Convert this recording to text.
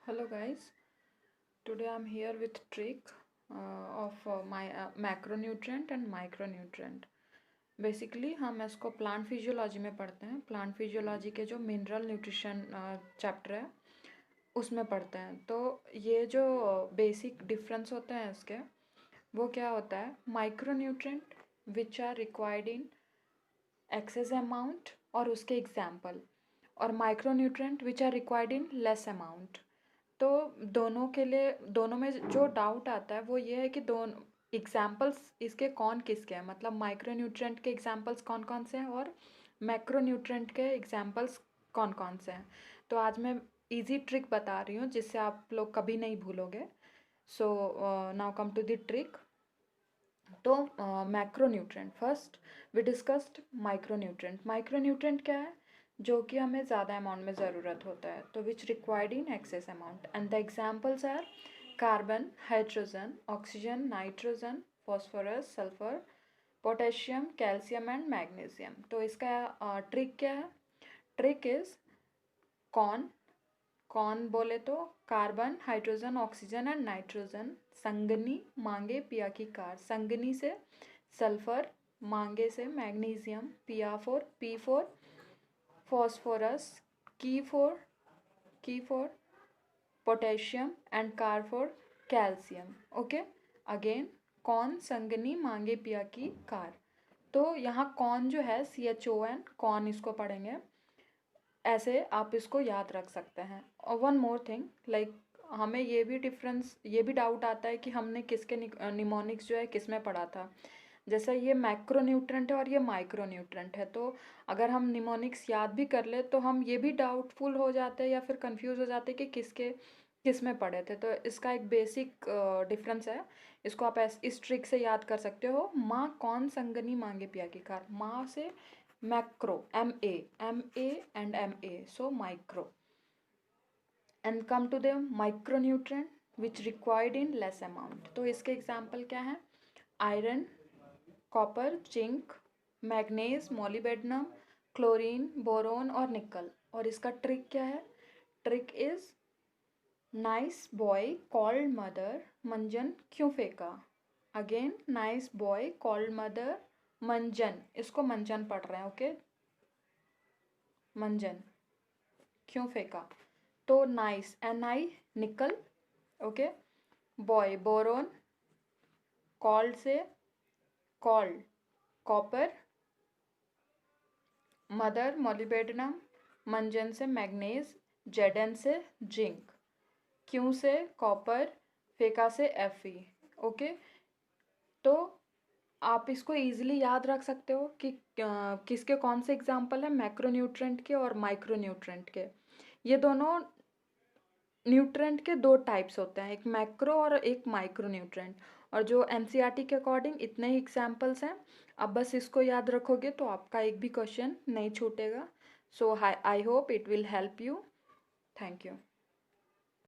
Hello guys, today I'm here with trick of my macronutrient and micronutrient. Basically हम इसको plant physiology में पढ़ते हैं। प्लांट फिजियोलॉजी के जो मिनरल न्यूट्रिशन चैप्टर है उसमें पढ़ते हैं। तो ये जो बेसिक डिफरेंस होते हैं इसके, वो क्या होता है, micronutrient which are required in excess amount और उसके एग्जाम्पल, और micronutrient which are required in less amount. तो दोनों के लिए, दोनों में जो डाउट आता है वो ये है कि दोनों एग्जाम्पल्स इसके कौन किसके हैं, मतलब माइक्रोन्यूट्रिएंट के एग्जाम्पल्स कौन कौन से हैं और मैक्रोन्यूट्रिएंट के एग्जाम्पल्स कौन कौन से हैं। तो आज मैं इजी ट्रिक बता रही हूँ जिससे आप लोग कभी नहीं भूलोगे। So now come to the trick. तो macronutrient first we discussed micronutrient. Micronutrient क्या है, जो कि हमें ज़्यादा अमाउंट में ज़रूरत होता है, तो which required in excess amount, and the examples are carbon, hydrogen, oxygen, nitrogen, phosphorus, sulphur, potassium, calcium and magnesium. तो इसका ट्रिक क्या है, ट्रिक इज कौन कौन बोले तो carbon, hydrogen, oxygen and nitrogen, संगनी मांगे पिया की कार। संगनी से सल्फर, मांगे से magnesium, P for phosphorus, K for potassium and car for calcium. Okay, again कौन, संगनी मांगे पिया की कार। तो यहाँ कौन जो है CHON, कौन इसको पढ़ेंगे, ऐसे आप इसको याद रख सकते हैं। और वन मोर थिंग, लाइक हमें ये भी डाउट आता है कि हमने किसके निमोनिक्स जो है किस में पढ़ा था। जैसे ये मैक्रोन्यूट्रेंट है और ये माइक्रोन्यूट्रेंट है, तो अगर हम निमोनिक्स याद भी कर ले तो हम ये भी डाउटफुल हो जाते हैं या फिर कंफ्यूज हो जाते हैं कि किस में पढ़े थे। तो इसका एक बेसिक डिफरेंस है, इसको आप इस ट्रिक से याद कर सकते हो। माँ कौन संगनी मांगे पिया की कार, माँ से macro, MA and MA, so micro. And come to the micronutrient which required in less amount. तो इसके एग्जाम्पल क्या है, iron, copper, zinc, manganese, molybdenum, chlorine, boron और निकल। और इसका ट्रिक क्या है, trick is nice boy called mother मंजन क्यों फेंका। Again nice boy called mother मंजन, इसको मंजन पढ़ रहे हैं, ओके, मंजन क्यों फेंका। तो नाइस, NI निकल, ओके, बॉय बोरोन, कॉल्ड से कॉल्ड कॉपर, मदर मोलिबेडनम, मंजन से मैग्नीज, जेडन से जिंक, क्यों से कॉपर, फेंका से Fe। ओके, तो आप इसको इजीली याद रख सकते हो कि किसके कौन से एग्जाम्पल है, मैक्रोन्यूट्रेंट के और माइक्रोन्यूट्रेंट के। ये दोनों न्यूट्रेंट के दो टाइप्स होते हैं, एक मैक्रो और एक माइक्रो न्यूट्रेंट। और जो NCERT के अकॉर्डिंग इतने ही एग्जाम्पल्स हैं। अब बस इसको याद रखोगे तो आपका एक भी क्वेश्चन नहीं छूटेगा। So I hope it will help you. Thank you.